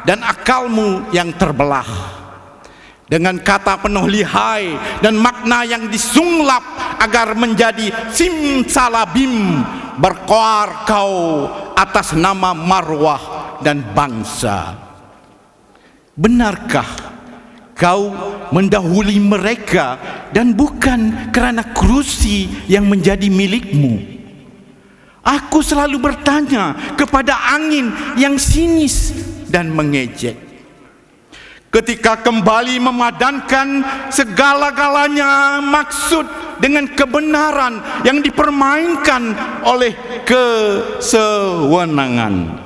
dan akalmu yang terbelah. Dengan kata penuh lihai dan makna yang disunglap agar menjadi simsalabim, berkoar kau atas nama marwah dan bangsa. Benarkah kau mendahului mereka dan bukan kerana kerusi yang menjadi milikmu? Aku selalu bertanya kepada angin yang sinis dan mengejek. Ketika kembali memadankan segala-galanya maksud dengan kebenaran yang dipermainkan oleh kesewenangan.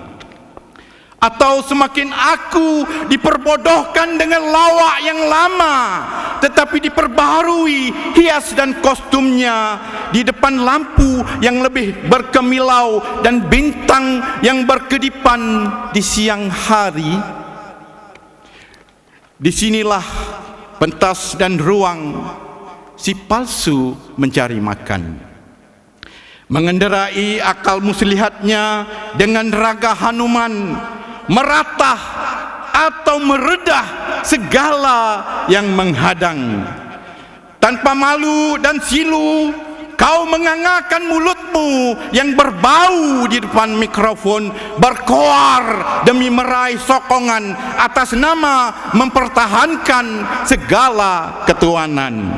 Atau semakin aku diperbodohkan dengan lawak yang lama tetapi diperbaharui hias dan kostumnya di depan lampu yang lebih berkemilau dan bintang yang berkedipan di siang hari. Disinilah pentas dan ruang si palsu mencari makan, mengenderai akal muslihatnya dengan raga Hanuman, meratah atau meredah segala yang menghadang. Tanpa malu dan silu, kau mengangakan mulutmu yang berbau di depan mikrofon, berkoar demi meraih sokongan atas nama mempertahankan segala ketuanan.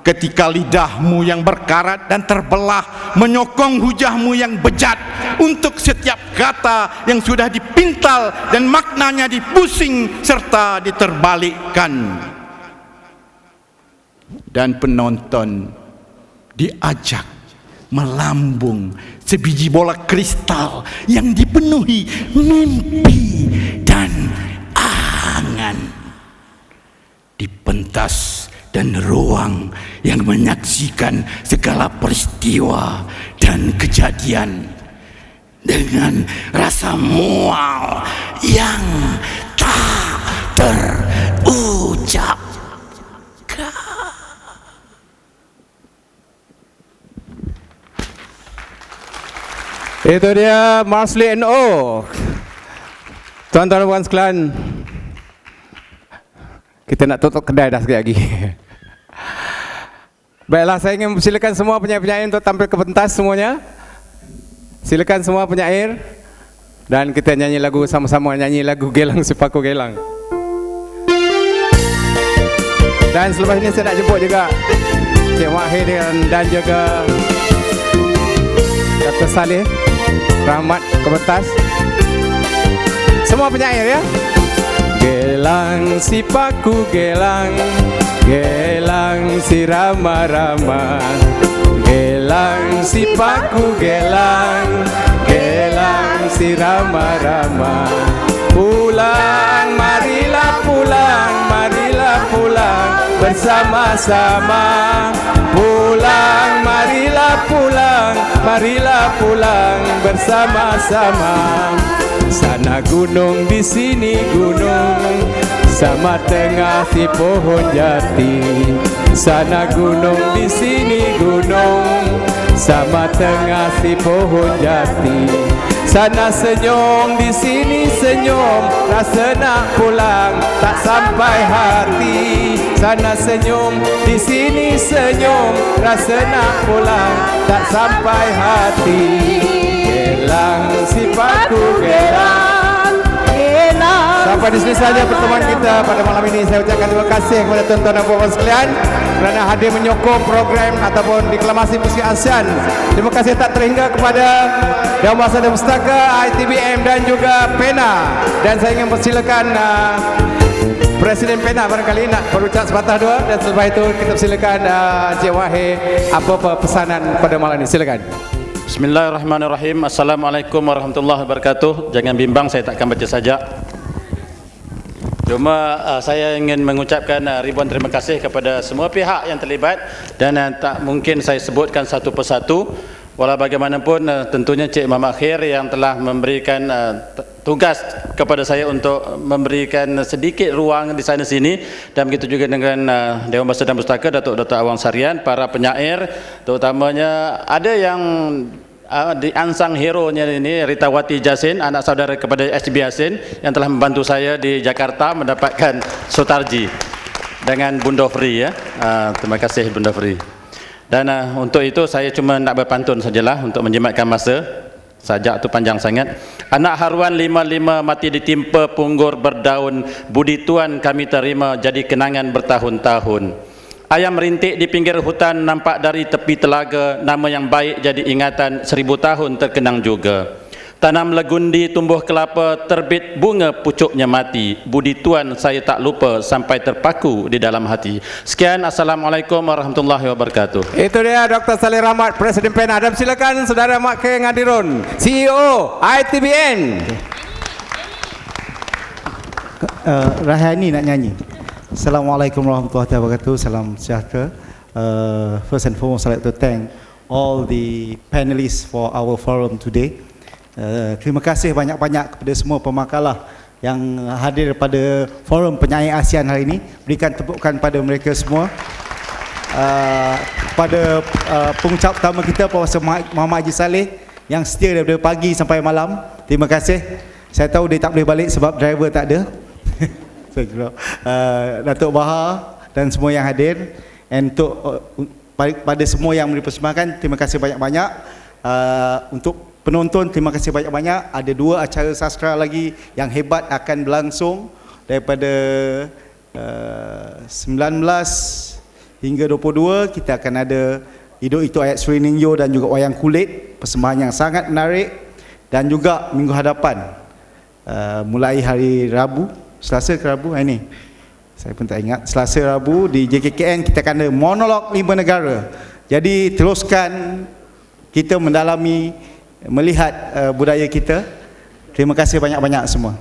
Ketika lidahmu yang berkarat dan terbelah menyokong hujahmu yang bejat untuk setiap kata yang sudah dipintal dan maknanya dipusing serta diterbalikkan. Dan penonton diajak melambung sebiji bola kristal yang dipenuhi mimpi dan angan. Dipentas dan ruang yang menyaksikan segala peristiwa dan kejadian dengan rasa mual yang tak terucapkan. Itu dia Marsli NO. Tuan-tuan dan puan sekalian, kita nak tutup kedai dah sekejap lagi. Baiklah, saya ingin silakan semua penyair-penyair untuk tampil ke pentas semuanya. Silakan semua penyair. Dan kita nyanyi lagu sama-sama, nyanyi lagu Gelang Si Paku Gelang. Dan selepas ini saya nak jemput juga Cik Wahid dan juga Dr. Saleh Rahmat ke pentas. Semua penyair ya. Gelang si paku gelang, gelang si rama-rama, gelang si paku gelang, gelang si rama-rama. Pulang, marilah pulang, marilah pulang bersama-sama. Pulang, marilah pulang, marilah pulang bersama-sama. Sana gunung, di sini gunung, sama tengah si pohon jati. Sana gunung, di sini gunung, sama tengah si pohon jati. Sana senyum, di sini senyum, rasa nak pulang tak sampai hati. Sana senyum, di sini senyum, rasa nak pulang tak sampai hati. Gelang si paku gelang, gelang. Sampai di sini saja pertemuan kita pada malam ini. Saya ucapkan terima kasih kepada tuan-tuan dan puan sekalian kerana hadir menyokong program ataupun deklamasi musik ASEAN. Terima kasih tak terhingga kepada Dewan Bahasa dan Pustaka, ITBM dan juga PENA. Dan saya ingin persilakan Presiden PENA barangkali nak berucap sepatah dua, dan selepas itu kita persilakan Encik Wahid apa pesanan pada malam ini. Silakan. Bismillahirrahmanirrahim. Assalamualaikum warahmatullahi wabarakatuh. Jangan bimbang, saya takkan baca sajak. Cuma saya ingin mengucapkan ribuan terima kasih kepada semua pihak yang terlibat, dan tak mungkin saya sebutkan satu persatu. Walau bagaimanapun tentunya Cik Imam Akhir yang telah memberikan tugas kepada saya untuk memberikan sedikit ruang di sana sini, dan begitu juga dengan Dewan Bahasa dan Pustaka, Datuk Dr. Awang Sarian, para penyair, terutamanya ada yang di ansang hero-nya ini Rita Wati Jasin, anak saudara kepada SB Yasin yang telah membantu saya di Jakarta mendapatkan Sotarji dengan Bunda Fri ya. Terima kasih Bunda Fri. Dan untuk itu saya cuma nak berpantun sajalah untuk menjimatkan masa. Sajak tu panjang sangat. Anak haruan 55 mati ditimpa punggur berdaun, budi tuan kami terima jadi kenangan bertahun-tahun. Ayam rintik di pinggir hutan nampak dari tepi telaga, nama yang baik jadi ingatan 1000 tahun terkenang juga. Tanam legundi tumbuh kelapa, terbit bunga pucuknya mati. Budi tuan saya tak lupa sampai terpaku di dalam hati. Sekian, Assalamualaikum warahmatullahi wabarakatuh. Itu dia Dr. Saleh Rahmat, Presiden PENA. Dan silakan Saudara Mak K. Ngadirun, CEO ITBN. Rahani nak nyanyi. Assalamualaikum warahmatullahi wabarakatuh. Salam sejahtera. First and foremost, I'd like to thank all the panelists for our forum today. Terima kasih banyak-banyak kepada semua pemakalah yang hadir pada forum penyair ASEAN hari ini. Berikan tepukan pada mereka semua. Pada pengucap utama kita, Profesor Muhammad Haji Saleh yang setia daripada pagi sampai malam. Terima kasih. Saya tahu dia tak boleh balik sebab driver tak ada. Datuk Bahar dan semua yang hadir. And untuk pada semua yang dipersembahkan, terima kasih banyak-banyak. Untuk penonton, terima kasih banyak-banyak. Ada 2 acara sastra lagi yang hebat akan berlangsung daripada 19 hingga 22. Kita akan ada Hidup Itu Ayat Suri Ninjo dan juga Wayang Kulit, persembahan yang sangat menarik. Dan juga minggu hadapan, mulai hari Rabu, Selasa ke Rabu ini, saya pun tak ingat, Selasa Rabu di JKKN kita akan ada monolog 5 negara. Jadi teruskan kita mendalami, melihat budaya kita. Terima kasih banyak-banyak semua.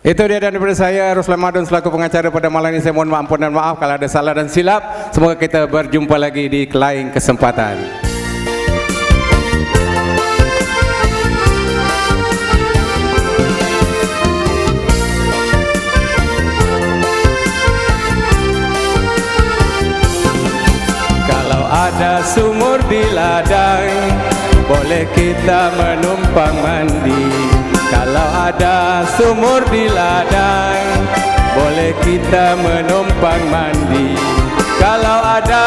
Itu dia daripada saya, Ruslan Madun selaku pengacara pada malam ini. Saya mohon ampun dan maaf kalau ada salah dan silap. Semoga kita berjumpa lagi di lain kesempatan. Kalau ada sumur di ladang, boleh kita menumpang mandi. Kalau ada sumur di ladang, boleh kita menumpang mandi. Kalau ada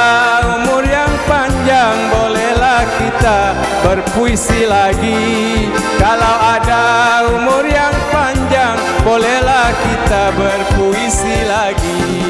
umur yang panjang, bolehlah kita berpuisi lagi. Kalau ada umur yang panjang, bolehlah kita berpuisi lagi.